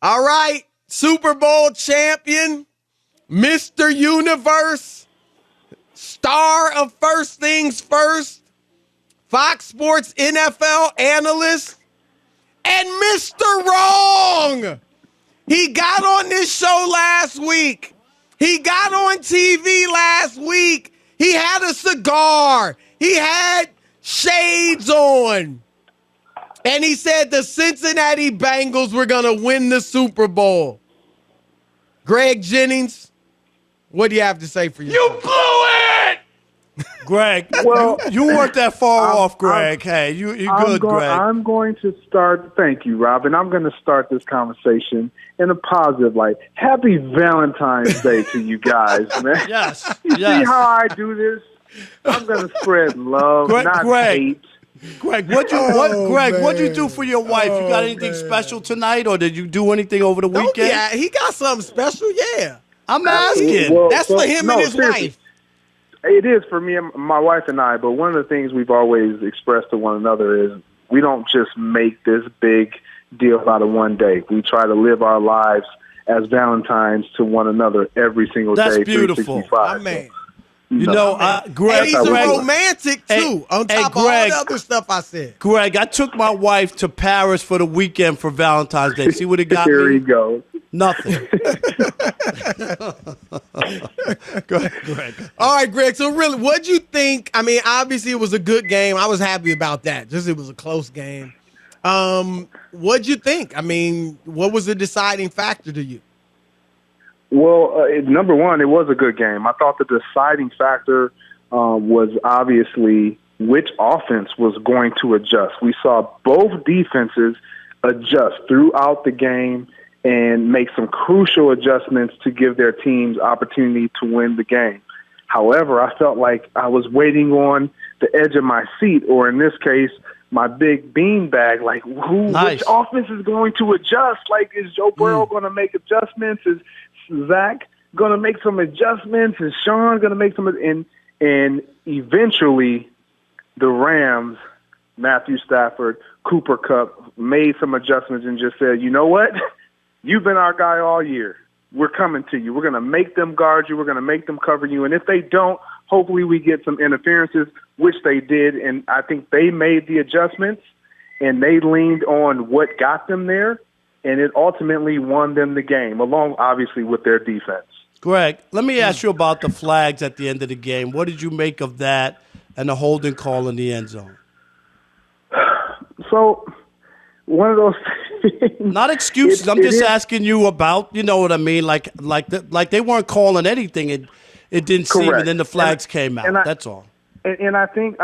All right, Super Bowl champion, Mr. Universe, star of First Things First, Fox Sports NFL analyst, and Mr. Wrong. He got on this show last week. He got on TV last week. He had a cigar. He had shades on. And he said the Cincinnati Bengals were going to win the Super Bowl. Greg Jennings, what do you have to say for yourself? You blew it! Greg, well, you weren't that far off, Greg. Hey, you good, Greg. I'm going to start, thank you, Rob, and I'm going to start this conversation in a positive light. Happy Valentine's Day to you guys, man. Yes, You see how I do this? I'm going to spread love, not hate. Greg, what'd you do for your wife? You got anything special tonight, or did you do anything over the weekend? Yeah, he got something special, yeah. I'm asking. Well, that's for him and his wife. It is for me and my wife and I, but one of the things we've always expressed to one another is we don't just make this big deal out of one day. We try to live our lives as Valentines to one another every single day. That's beautiful. I mean, Greg, and he's a romantic too. On top of all the other stuff I said. Greg, I took my wife to Paris for the weekend for Valentine's Day. See what it got Here me? he goes. Nothing. Go ahead, Greg. All right, Greg. So really, what'd you think? I mean, obviously it was a good game. I was happy about that. Just it was a close game. What'd you think? I mean, what was the deciding factor to you? Well, number one, it was a good game. I thought the deciding factor was obviously which offense was going to adjust. We saw both defenses adjust throughout the game and make some crucial adjustments to give their teams opportunity to win the game. However, I felt like I was waiting on the edge of my seat, or in this case, my big beanbag, like which offense is going to adjust? Like, is Joe Burrow going to make adjustments? Is Zach going to make some adjustments? Is Sean going to make some? And eventually, the Rams, Matthew Stafford, Cooper Kupp, made some adjustments and just said, you know what? You've been our guy all year. We're coming to you. We're going to make them guard you. We're going to make them cover you. And if they don't, hopefully we get some interferences, which they did. And I think they made the adjustments, and they leaned on what got them there, and it ultimately won them the game, along, obviously, with their defense. Greg, let me ask you about the flags at the end of the game. What did you make of that and the holding call in the end zone? So, one of those things. Not excuses. I'm just asking you about, you know what I mean? Like they weren't calling anything. It didn't seem, and then the flags came out. That's all. And I think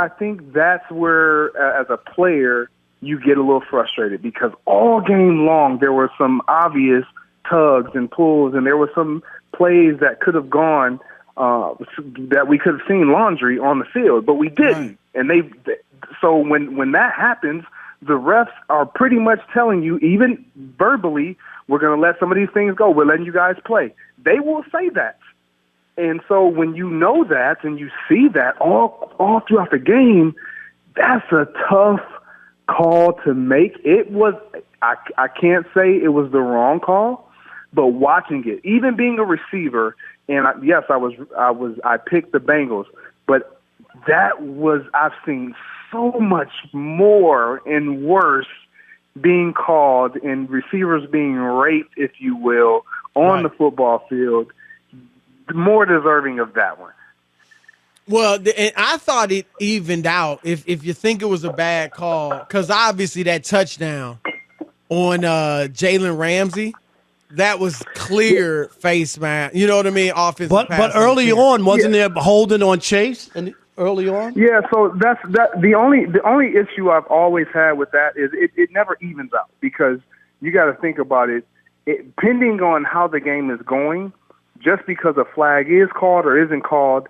that's where, as a player, you get a little frustrated because all game long there were some obvious tugs and pulls, and there were some plays that could have gone that we could have seen laundry on the field, but we didn't. Right. And so when that happens, the refs are pretty much telling you, even verbally, we're going to let some of these things go. We're letting you guys play. They will say that. And so when you know that and you see that all throughout the game, that's a tough call to make. It was, I can't say it was the wrong call, but watching it, even being a receiver, and I picked the Bengals, but that was, I've seen so much more and worse being called and receivers being raped, if you will, on the football field, more deserving of that one. Well, and I thought it evened out if you think it was a bad call, because obviously that touchdown on Jalen Ramsey, that was clear face mask. You know what I mean? Offensive pass. But early on, wasn't there holding on Chase? And early on? Yeah, so that's the only issue I've always had with that is it never evens out, because you got to think about it, depending on how the game is going, just because a flag is called or isn't called,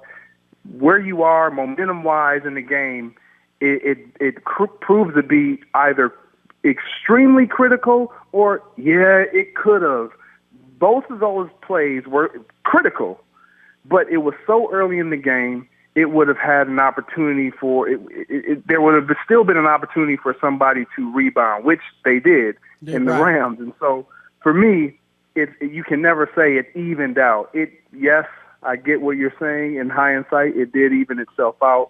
where you are momentum-wise in the game, it proves to be either extremely critical or, it could have. Both of those plays were critical, but it was so early in the game, it would have had an opportunity there would have still been an opportunity for somebody to rebound, which they did in the Rams. And so for me, you can never say it evened out. Yes, I get what you're saying. In hindsight, it did even itself out.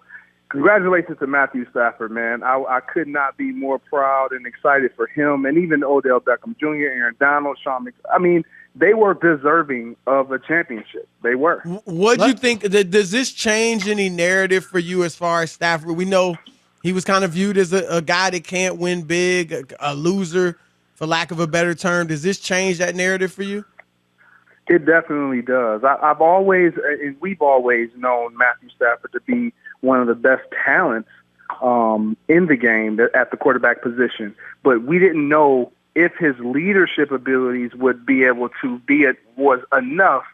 Congratulations to Matthew Stafford, man. I could not be more proud and excited for him, and even Odell Beckham Jr., Aaron Donald, they were deserving of a championship. They were. What do you think? Does this change any narrative for you as far as Stafford? We know he was kind of viewed as a guy that can't win big, a loser, for lack of a better term. Does this change that narrative for you? It definitely does. I've always, and we've always known Matthew Stafford to be one of the best talents in the game at the quarterback position. But we didn't know if his leadership abilities would be able to was enough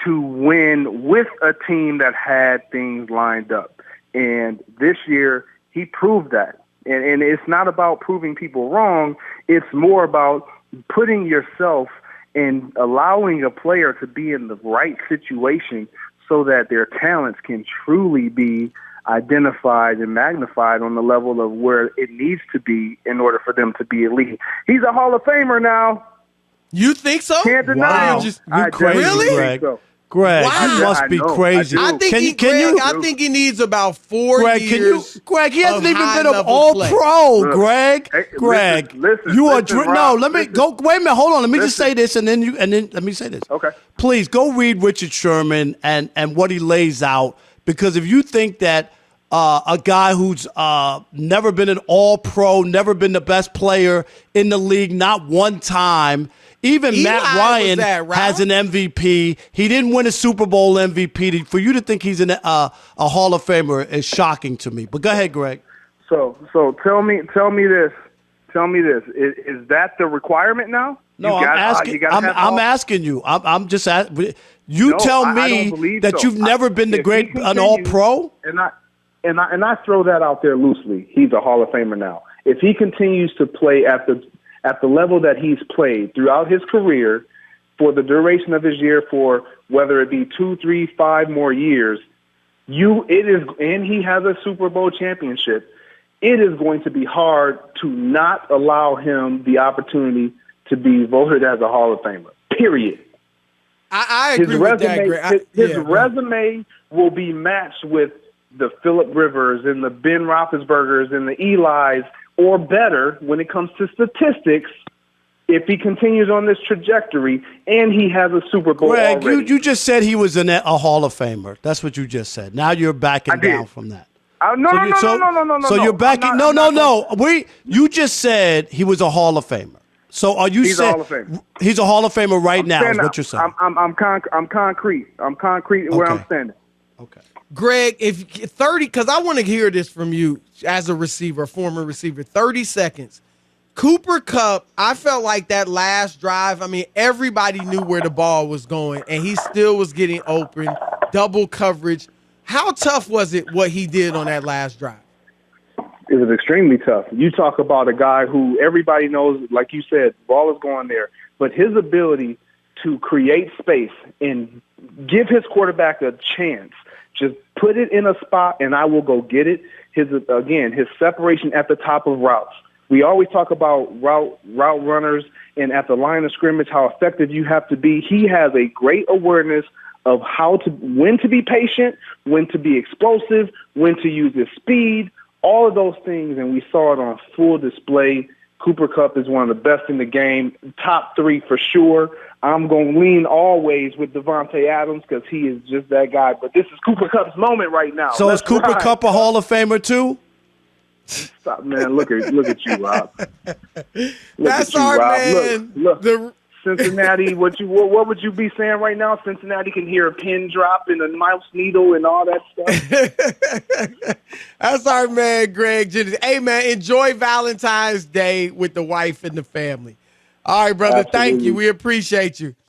to win with a team that had things lined up. And this year, he proved that. And it's not about proving people wrong. It's more about putting yourself and allowing a player to be in the right situation so that their talents can truly be identified and magnified on the level of where it needs to be in order for them to be elite. He's a Hall of Famer now. You think so? Can't deny it. You crazy, really? Greg. So. Greg, Wow. you must be crazy. I think I think he needs about 4 years. Greg, he hasn't even been an high-level All-Pro, Look, Greg. hey, Greg, listen, you are Rob, no. Let me listen. go. Wait a minute. Hold on. Let me just Listen. say this, and then let me say this. Okay. Please go read Richard Sherman and what he lays out, because if you think that a guy who's never been an All-Pro, never been the best player in the league, not one time. Even Eli Matt Ryan was has an MVP. He didn't win a Super Bowl MVP. For you to think he's a Hall of Famer is shocking to me. But go ahead, Greg. So tell me this. Is that the requirement now? No, I'm asking. I'm asking you. I'm just asking. You No, tell I me don't believe that so. you've never been the If great he an All continues- Pro. And I throw that out there loosely. He's a Hall of Famer now. If he continues to play at the level that he's played throughout his career, for the duration of his year, for whether it be 2, 3, 5 more years, and he has a Super Bowl championship, it is going to be hard to not allow him the opportunity to be voted as a Hall of Famer. Period. I agree with that, Greg. His resume will be matched with the Phillip Rivers and the Ben Roethlisbergers and the Eli's, or better when it comes to statistics, if he continues on this trajectory and he has a Super Bowl Greg, already. you just said he was a Hall of Famer. That's what you just said. Now you're backing down from that. No. So you're backing. No. You just said he was a Hall of Famer. So are you saying a Hall of Famer? He's a Hall of Famer right now? Is what you're saying? I'm concrete. I'm concrete where I'm standing. Okay. Greg, if 30, because I want to hear this from you as a receiver, former receiver. 30 seconds. Cooper Kupp, I felt like that last drive, everybody knew where the ball was going, and he still was getting open, double coverage. How tough was it what he did on that last drive? It was extremely tough. You talk about a guy who everybody knows, like you said, the ball is going there, but his ability to create space and give his quarterback a chance, just put it in a spot and I will go get it. His separation at the top of routes. We always talk about route runners and at the line of scrimmage, how effective you have to be. He has a great awareness of when to be patient, when to be explosive, when to use his speed, all of those things, and we saw it on full display. Cooper Kupp is one of the best in the game, top 3 for sure. I'm going to lean always with Devontae Adams because he is just that guy. But this is Cooper Kupp's moment right now. So is Cooper Kupp a Hall of Famer too? Stop, man. Look at you, Rob. That's our man. Look. Cincinnati, what would you be saying right now? Cincinnati can hear a pin drop and a mouse needle and all that stuff. That's our man, Greg Jennings. Hey, man, enjoy Valentine's Day with the wife and the family. All right, brother. Absolutely. Thank you. We appreciate you.